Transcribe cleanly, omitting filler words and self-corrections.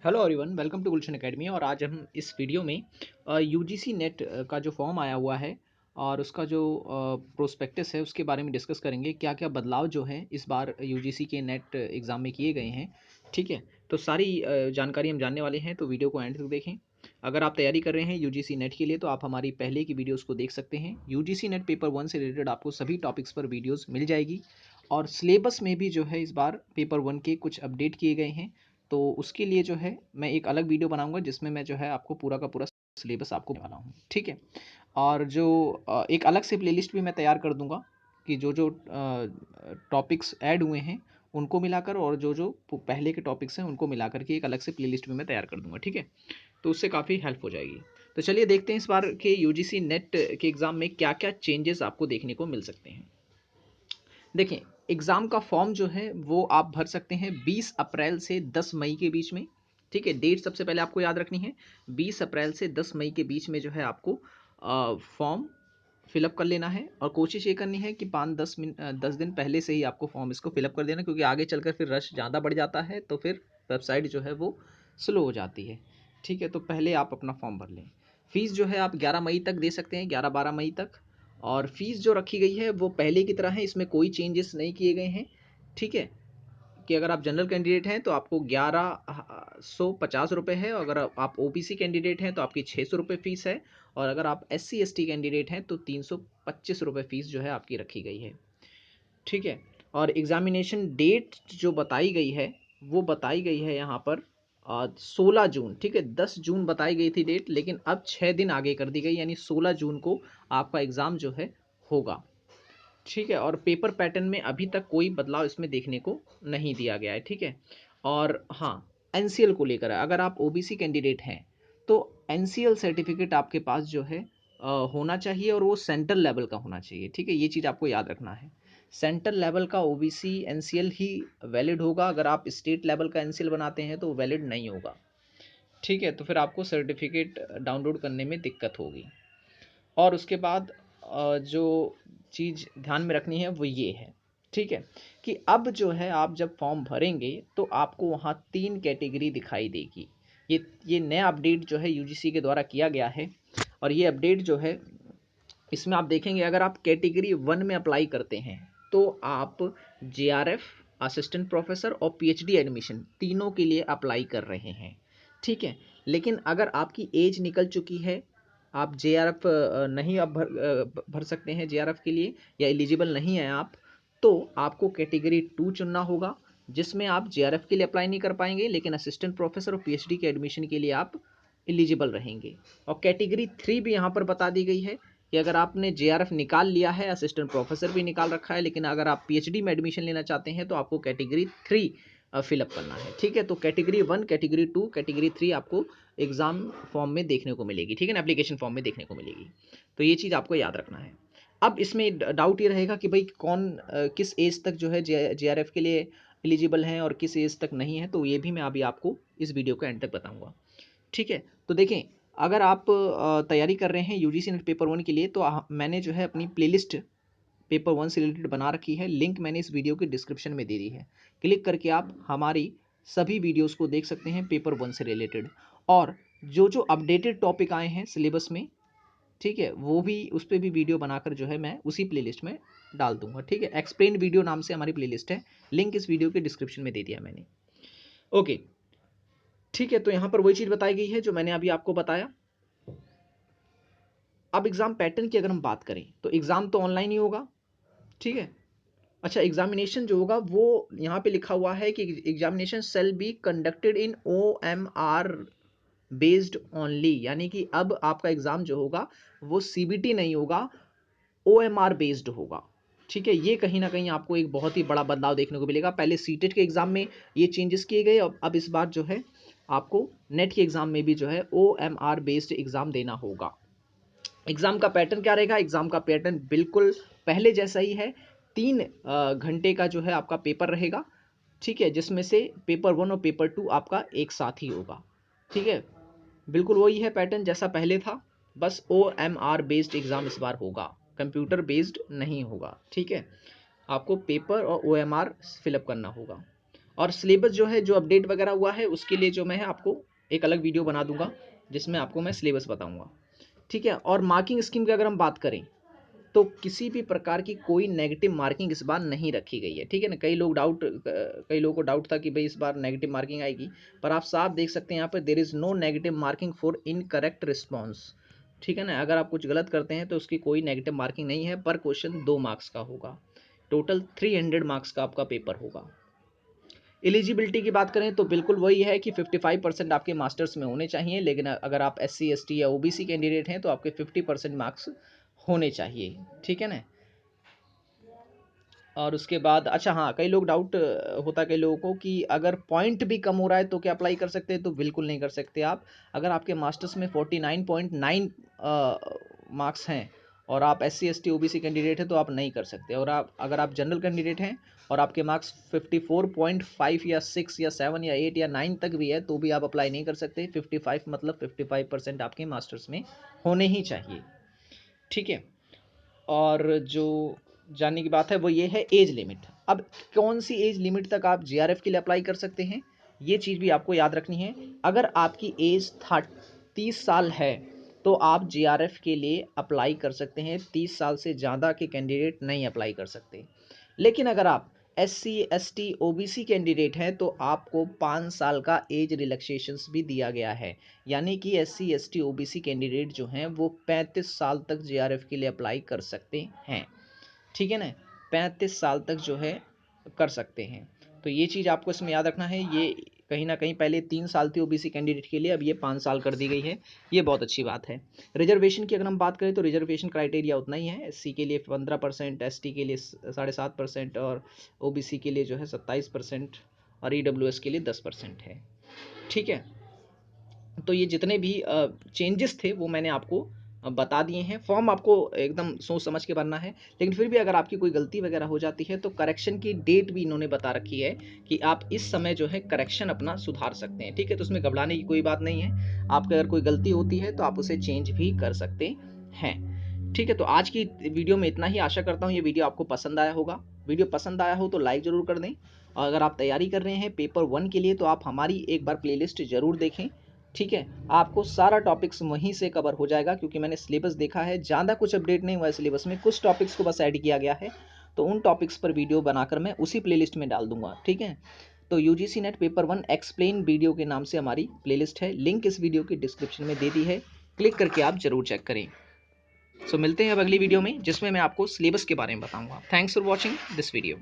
Hello everyone, welcome to Gulshan academy. और आज हम इस वीडियो में यूजीसी नेट का जो फॉर्म आया हुआ है और उसका जो प्रोस्पेक्टस है उसके बारे में डिस्कस करेंगे। क्या क्या बदलाव जो है इस बार यूजीसी के नेट एग्ज़ाम में किए गए हैं। ठीक है, तो सारी जानकारी हम जानने वाले हैं, तो वीडियो को एंड तक देखें। अगर आप तैयारी कर रहे हैं यूजीसी नेट के लिए तो आप हमारी पहले की वीडियोस को देख सकते हैं। यूजीसी नेट पेपर 1 से रिलेटेड आपको सभी टॉपिक्स पर वीडियोस मिल जाएगी और सिलेबस में भी जो है इस बार पेपर 1 के कुछ अपडेट किए गए हैं। तो उसके लिए जो है मैं एक अलग वीडियो बनाऊंगा जिसमें मैं जो है आपको पूरा का पूरा सिलेबस आपको वाला हूँ। ठीक है, और जो एक अलग से प्लेलिस्ट भी मैं तैयार कर दूंगा कि जो जो टॉपिक्स ऐड हुए हैं उनको मिलाकर और जो जो पहले के टॉपिक्स हैं उनको मिलाकर के एक अलग से प्लेलिस्ट भी मैं तैयार कर दूंगा। ठीक है, तो उससे काफ़ी हेल्प हो जाएगी। तो चलिए देखते हैं इस बार के यूजीसी नेट के एग्ज़ाम में क्या क्या चेंजेस आपको देखने को मिल सकते हैं। देखें, एग्ज़ाम का फॉर्म जो है वो आप भर सकते हैं 20 अप्रैल से 10 मई के बीच में। ठीक है, डेट सबसे पहले आपको याद रखनी है। 20 अप्रैल से 10 मई के बीच में जो है आपको फॉर्म फिलअप कर लेना है और कोशिश ये करनी है कि 10 दिन पहले से ही आपको फॉर्म इसको फिलअप कर देना, क्योंकि आगे चलकर फिर रश ज़्यादा बढ़ जाता है तो फिर वेबसाइट जो है वो स्लो हो जाती है। ठीक है, तो पहले आप अपना फॉर्म भर लें। फ़ीस जो है आप 11 मई तक दे सकते हैं, 11-12 मई तक। और फीस जो रखी गई है वो पहले की तरह है, इसमें कोई चेंजेस नहीं किए गए हैं। ठीक है, कि अगर आप जनरल कैंडिडेट हैं तो आपको 1150 रुपये है, और अगर आप ओबीसी कैंडिडेट हैं तो आपकी 600 रुपये फ़ीस है, और अगर आप एससी एसटी कैंडिडेट हैं तो 325 रुपये फ़ीस जो है आपकी रखी गई है। ठीक है, और एग्ज़ामिनेशन डेट जो बताई गई है वो बताई गई है यहाँ पर 16 जून। ठीक है, 10 जून बताई गई थी डेट, लेकिन अब 6 दिन आगे कर दी गई, यानी 16 जून को आपका एग्ज़ाम जो है होगा। ठीक है, और पेपर पैटर्न में अभी तक कोई बदलाव इसमें देखने को नहीं दिया गया है। ठीक है, और हाँ, एनसीएल को लेकर अगर आप ओबीसी कैंडिडेट हैं तो एनसीएल सर्टिफिकेट आपके पास जो है होना चाहिए, और वो सेंट्रल लेवल का होना चाहिए। ठीक है, ये चीज़ आपको याद रखना है। सेंट्रल लेवल का ओबीसी एनसीएल ही वैलिड होगा। अगर आप स्टेट लेवल का एनसीएल बनाते हैं तो वैलिड नहीं होगा। ठीक है, तो फिर आपको सर्टिफिकेट डाउनलोड करने में दिक्कत होगी। और उसके बाद जो चीज़ ध्यान में रखनी है वो ये है, ठीक है, कि अब जो है आप जब फॉर्म भरेंगे तो आपको वहाँ 3 कैटेगरी दिखाई देगी। ये नया अपडेट जो है यूजीसी के द्वारा किया गया है, और ये अपडेट जो है इसमें आप देखेंगे अगर आप कैटेगरी 1 में अप्लाई करते हैं तो आप जेआरएफ, असिस्टेंट प्रोफेसर और पीएचडी एडमिशन तीनों के लिए अप्लाई कर रहे हैं। ठीक है, लेकिन अगर आपकी एज निकल चुकी है, आप जेआरएफ नहीं अब भर सकते हैं जेआरएफ के लिए, या एलिजिबल नहीं है आप, तो आपको कैटेगरी 2 चुनना होगा, जिसमें आप जेआरएफ के लिए अप्लाई नहीं कर पाएंगे, लेकिन असिस्टेंट प्रोफेसर और पीएचडी के एडमिशन के लिए आप एलिजिबल रहेंगे। और कैटेगरी 3 भी यहाँ पर बता दी गई है कि अगर आपने जेआरएफ निकाल लिया है, असिस्टेंट प्रोफेसर भी निकाल रखा है, लेकिन अगर आप पीएचडी में एडमिशन लेना चाहते हैं तो आपको कैटेगरी 3 फिलअप करना है। ठीक है, तो कैटेगरी 1, कैटेगरी 2, कैटेगरी 3 आपको एग्जाम फॉर्म में देखने को मिलेगी। ठीक है ना, एप्लीकेशन फॉर्म में देखने को मिलेगी। तो ये चीज़ आपको याद रखना है। अब इसमें डाउट ये रहेगा कि भाई कौन किस एज तक जो है जेआरएफ के लिए एलिजिबल हैं और किस एज तक नहीं है, तो ये भी मैं अभी आपको इस वीडियो के एंड तक बताऊंगा। ठीक है, तो देखें, अगर आप तैयारी कर रहे हैं यूजीसी नेट पेपर 1 के लिए तो मैंने जो है अपनी प्लेलिस्ट पेपर 1 से रिलेटेड बना रखी है। लिंक मैंने इस वीडियो के डिस्क्रिप्शन में दे दी है। क्लिक करके आप हमारी सभी वीडियोस को देख सकते हैं पेपर 1 से रिलेटेड, और जो जो अपडेटेड टॉपिक आए हैं सिलेबस में, ठीक है, वो भी उस पर भी वीडियो बनाकर जो है मैं उसी प्लेलिस्ट में डाल दूंगा। ठीक है, एक्सप्लेन वीडियो नाम से हमारी प्लेलिस्ट है, लिंक इस वीडियो के डिस्क्रिप्शन में दे दिया मैंने। ओके, ठीक है, तो यहाँ पर वही चीज़ बताई गई है जो मैंने अभी आपको बताया। अब एग्ज़ाम पैटर्न की अगर हम बात करें तो एग्ज़ाम तो ऑनलाइन ही होगा। ठीक है, अच्छा, एग्जामिनेशन जो होगा वो यहाँ पे लिखा हुआ है कि examination shall be conducted in OMR based only, यानी कि अब आपका एग्ज़ाम जो होगा वो सीबीटी नहीं होगा, OMR बेस्ड होगा। ठीक है, ये कहीं ना कहीं आपको एक बहुत ही बड़ा बदलाव देखने को मिलेगा। पहले सीटेट के एग्ज़ाम में ये चेंजेस किए गए, अब इस बार जो है आपको नेट के एग्ज़ाम में भी जो है OMR बेस्ड एग्ज़ाम देना होगा। एग्ज़ाम का पैटर्न क्या रहेगा? एग्ज़ाम का पैटर्न बिल्कुल पहले जैसा ही है। 3 घंटे का जो है आपका पेपर रहेगा। ठीक है, जिसमें से पेपर 1 और पेपर 2 आपका एक साथ ही होगा। ठीक है, बिल्कुल वही है पैटर्न जैसा पहले था, बस OMR बेस्ड एग्ज़ाम इस बार होगा, कंप्यूटर बेस्ड नहीं होगा। ठीक है, आपको पेपर और OMR फिलअप करना होगा। और सिलेबस जो है, जो अपडेट वगैरह हुआ है, उसके लिए जो मैं आपको एक अलग वीडियो बना दूंगा जिसमें आपको मैं सिलेबस बताऊंगा, ठीक है। और मार्किंग स्कीम की अगर हम बात करें तो किसी भी प्रकार की कोई नेगेटिव मार्किंग इस बार नहीं रखी गई है, ठीक है ना। कई लोगों को डाउट था कि भाई इस बार नेगेटिव मार्किंग आएगी, पर आप साफ देख सकते हैं यहाँ पर there is no negative marking for incorrect response, ठीक है ना। अगर आप कुछ गलत करते हैं तो उसकी कोई नेगेटिव मार्किंग नहीं है। पर क्वेश्चन 2 मार्क्स का होगा, टोटल 300 मार्क्स का आपका पेपर होगा। एलिजिबिलिटी की बात करें तो बिल्कुल वही है कि 55% आपके मास्टर्स में होने चाहिए, लेकिन अगर आप SC ST या OBC कैंडिडेट हैं तो आपके 50% मार्क्स होने चाहिए, ठीक है ना। और उसके बाद अच्छा हाँ, कई लोग डाउट होता है कई लोगों को कि अगर पॉइंट भी कम हो रहा है तो क्या अप्लाई कर सकते हैं, तो बिल्कुल नहीं कर सकते आप। अगर आपके मास्टर्स में 49.9 मार्क्स हैं और आप SC ST OBC कैंडिडेट हैं तो आप नहीं कर सकते। और अगर आप जनरल कैंडिडेट हैं और आपके मार्क्स 54.5 या 6 या 7 या 8 या 9 तक भी है तो भी आप अप्लाई नहीं कर सकते। 55 मतलब 55% आपके मास्टर्स में होने ही चाहिए, ठीक है। और जो जानने की बात है वो ये है एज लिमिट। अब कौन सी एज लिमिट तक आप JRF के लिए अप्लाई कर सकते हैं, ये चीज़ भी आपको याद रखनी है। अगर आपकी एज 30 साल है तो आप JRF के लिए अप्लाई कर सकते हैं, 30 साल से ज़्यादा के कैंडिडेट नहीं अप्लाई कर सकते। लेकिन अगर आप SC ST OBC कैंडिडेट हैं तो आपको 5 साल का एज रिलैक्सेशंस भी दिया गया है, यानी कि SC ST OBC कैंडिडेट जो हैं वो 35 साल तक JRF के लिए अप्लाई कर सकते हैं, ठीक है ना। 35 साल तक जो है कर सकते हैं। तो ये चीज़ आपको इसमें याद रखना है। ये कहीं ना कहीं पहले 3 साल थी OBC कैंडिडेट के लिए, अब ये 5 साल कर दी गई है, ये बहुत अच्छी बात है। रिजर्वेशन की अगर हम बात करें तो रिजर्वेशन क्राइटेरिया उतना ही है। SC के लिए 15%, ST के लिए 7.5% और OBC के लिए जो है 27% और EWS के लिए 10% है, ठीक है। तो ये जितने भी चेंजेस थे वो मैंने आपको बता दिए हैं। फॉर्म आपको एकदम सोच समझ के भरना है, लेकिन फिर भी अगर आपकी कोई गलती वगैरह हो जाती है तो करेक्शन की डेट भी इन्होंने बता रखी है कि आप इस समय जो है करेक्शन अपना सुधार सकते हैं, ठीक है। तो उसमें घबराने की कोई बात नहीं है। आपकी अगर कोई गलती होती है तो आप उसे चेंज भी कर सकते हैं, ठीक है। तो आज की वीडियो में इतना ही। आशा करता हूँ ये वीडियो आपको पसंद आया होगा। वीडियो पसंद आया हो तो लाइक ज़रूर कर दें, और अगर आप तैयारी कर रहे हैं पेपर 1 के लिए तो आप हमारी एक बार प्लेलिस्ट ज़रूर देखें, ठीक है। आपको सारा टॉपिक्स वहीं से कवर हो जाएगा, क्योंकि मैंने सिलेबस देखा है, ज़्यादा कुछ अपडेट नहीं हुआ है सिलेबस में, कुछ टॉपिक्स को बस ऐड किया गया है। तो उन टॉपिक्स पर वीडियो बनाकर मैं उसी प्लेलिस्ट में डाल दूंगा, ठीक है। तो UGC net paper 1 explain video के नाम से हमारी प्लेलिस्ट है, लिंक इस वीडियो की डिस्क्रिप्शन में दे दी है, क्लिक करके आप जरूर चेक करें। सो मिलते हैं अब अगली वीडियो में जिसमें मैं आपको सिलेबस के बारे में बताऊंगा। Thanks for watching this video.